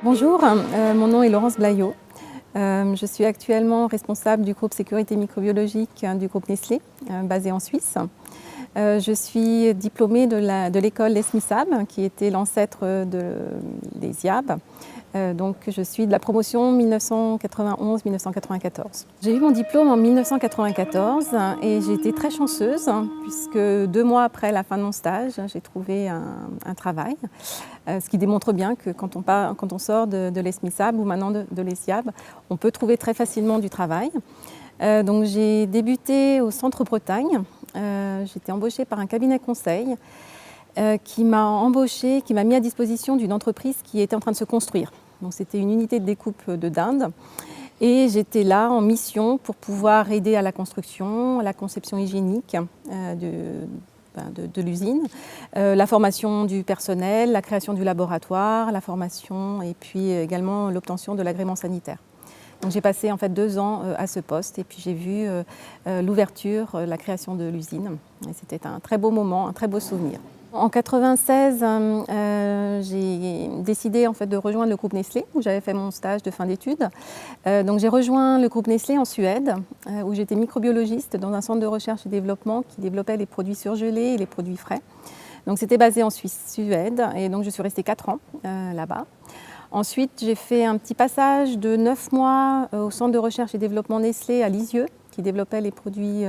Bonjour, mon nom est Laurence Blaillot. Je suis actuellement responsable du groupe sécurité microbiologique du groupe Nestlé, basé en Suisse. Je suis diplômée de l'école ESMISAB, qui était l'ancêtre des IAB. Donc je suis de la promotion 1991-1994. J'ai eu mon diplôme en 1994 et j'ai été très chanceuse puisque 2 mois après la fin de mon stage, j'ai trouvé un travail. Ce qui démontre bien que quand on sort de l'ESMISAB ou maintenant de l'ESIAB, on peut trouver très facilement du travail. Donc j'ai débuté au Centre Bretagne. J'étais embauchée par un cabinet conseil qui m'a mis à disposition d'une entreprise qui était en train de se construire. Donc c'était une unité de découpe de dinde et j'étais là en mission pour pouvoir aider à la construction, à la conception hygiénique de l'usine, la formation du personnel, la création du laboratoire, la formation et puis également l'obtention de l'agrément sanitaire. Donc j'ai passé en fait 2 ans à ce poste et puis j'ai vu l'ouverture, la création de l'usine. Et c'était un très beau moment, un très beau souvenir. En 1996, j'ai décidé en fait de rejoindre le groupe Nestlé où j'avais fait mon stage de fin d'études. Donc j'ai rejoint le groupe Nestlé en Suède où j'étais microbiologiste dans un centre de recherche et développement qui développait les produits surgelés et les produits frais. Donc c'était basé en Suède et donc je suis restée 4 ans là-bas. Ensuite, j'ai fait un petit passage de 9 mois au centre de recherche et développement Nestlé à Lisieux, qui développait les produits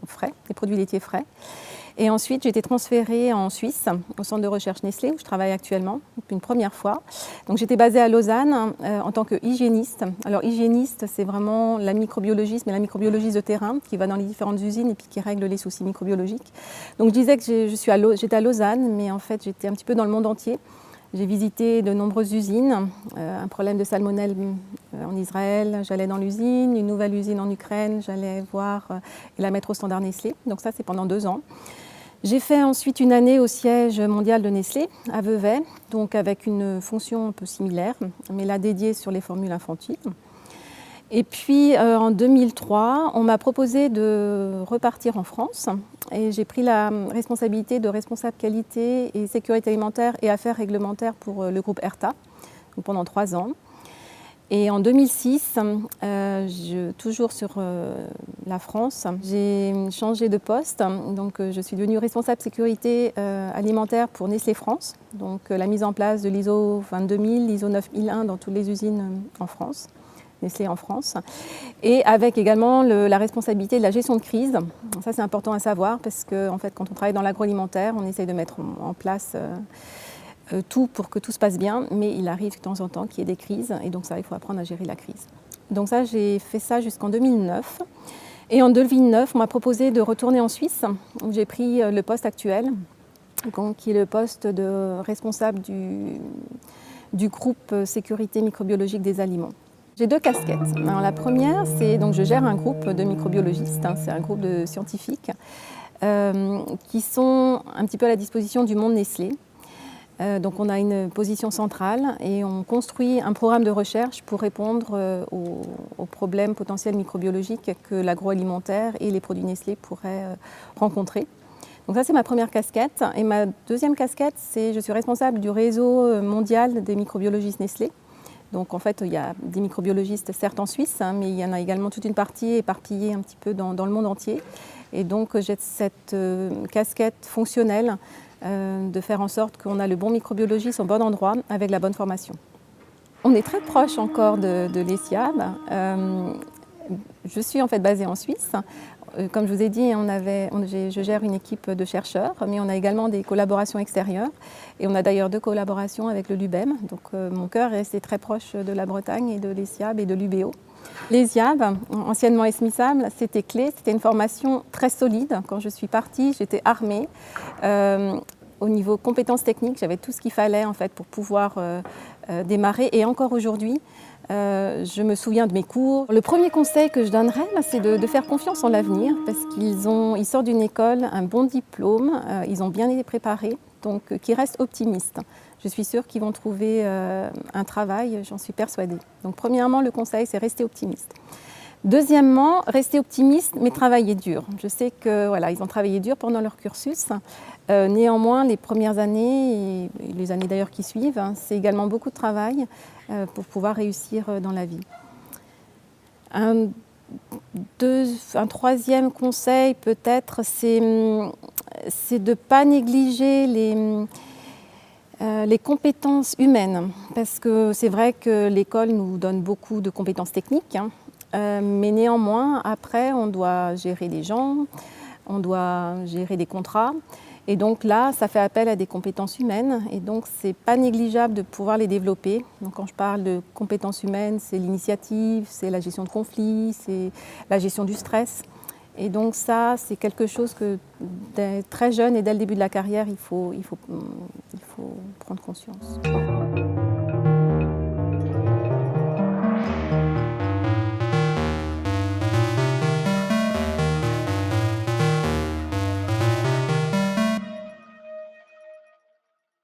frais, les produits laitiers frais. Et ensuite, j'ai été transférée en Suisse, au centre de recherche Nestlé, où je travaille actuellement, une première fois. Donc j'étais basée à Lausanne en tant qu'hygiéniste. Alors hygiéniste, c'est vraiment la microbiologiste, mais la microbiologiste de terrain, qui va dans les différentes usines et puis qui règle les soucis microbiologiques. Donc je disais que j'étais à Lausanne, mais en fait j'étais un petit peu dans le monde entier. J'ai visité de nombreuses usines, un problème de salmonelle en Israël, j'allais dans l'usine, une nouvelle usine en Ukraine, j'allais voir et la mettre au standard Nestlé. Donc ça, c'est pendant 2 ans. J'ai fait ensuite une année au siège mondial de Nestlé, à Vevey, donc avec une fonction un peu similaire, mais là dédiée sur les formules infantiles. Et puis en 2003, on m'a proposé de repartir en France et j'ai pris la responsabilité de responsable qualité et sécurité alimentaire et affaires réglementaires pour le groupe Herta pendant 3 ans. Et en 2006, toujours sur la France, j'ai changé de poste. Donc je suis devenue responsable sécurité alimentaire pour Nestlé France. Donc la mise en place de l'ISO 22000, l'ISO 9001 dans toutes les usines en France. Nestlé en France, et avec également la responsabilité de la gestion de crise. Ça, c'est important à savoir parce que en fait, quand on travaille dans l'agroalimentaire, on essaye de mettre en place tout pour que tout se passe bien, mais il arrive de temps en temps qu'il y ait des crises, et donc ça, il faut apprendre à gérer la crise. Donc ça, j'ai fait ça jusqu'en 2009. Et en 2009, on m'a proposé de retourner en Suisse, où j'ai pris le poste actuel, donc, qui est le poste de responsable du groupe sécurité microbiologique des aliments. J'ai 2 casquettes. Alors, la première, c'est donc je gère un groupe de microbiologistes, c'est un groupe de scientifiques qui sont un petit peu à la disposition du monde Nestlé. Donc on a une position centrale et on construit un programme de recherche pour répondre aux problèmes potentiels microbiologiques que l'agroalimentaire et les produits Nestlé pourraient rencontrer. Donc ça, c'est ma première casquette. Et ma deuxième casquette, c'est je suis responsable du réseau mondial des microbiologistes Nestlé. Donc en fait, il y a des microbiologistes, certes en Suisse, mais il y en a également toute une partie éparpillée un petit peu dans le monde entier. Et donc j'ai cette casquette fonctionnelle de faire en sorte qu'on a le bon microbiologiste au bon endroit avec la bonne formation. On est très proche encore de l'ESIAB. Je suis en fait basée en Suisse. Comme je vous ai dit, je gère une équipe de chercheurs, mais on a également des collaborations extérieures. Et on a d'ailleurs 2 collaborations avec le LUBEM. Donc mon cœur est resté très proche de la Bretagne et de l'ESIAB et de l'UBO. L'ESIAB, anciennement ESMISAB, c'était clé, c'était une formation très solide. Quand je suis partie, j'étais armée. Au niveau compétences techniques, j'avais tout ce qu'il fallait en fait, pour pouvoir démarrer. Et encore aujourd'hui, je me souviens de mes cours. Le premier conseil que je donnerais, c'est de faire confiance en l'avenir parce qu'ils sortent d'une école, un bon diplôme, ils ont bien été préparés, donc qu'ils restent optimistes. Je suis sûre qu'ils vont trouver un travail, j'en suis persuadée. Donc premièrement, le conseil, c'est rester optimiste. Deuxièmement, rester optimiste, mais travailler dur. Je sais que voilà, ils ont travaillé dur pendant leur cursus. Néanmoins, les premières années, et les années d'ailleurs qui suivent, hein, c'est également beaucoup de travail pour pouvoir réussir dans la vie. Un troisième conseil peut-être, c'est de ne pas négliger les compétences humaines, parce que c'est vrai que l'école nous donne beaucoup de compétences techniques, hein, mais néanmoins, après, on doit gérer des gens, on doit gérer des contrats, et donc là, ça fait appel à des compétences humaines, et donc c'est pas négligeable de pouvoir les développer. Donc quand je parle de compétences humaines, c'est l'initiative, c'est la gestion de conflits, c'est la gestion du stress. Et donc ça, c'est quelque chose que dès très jeune et dès le début de la carrière, il faut prendre conscience.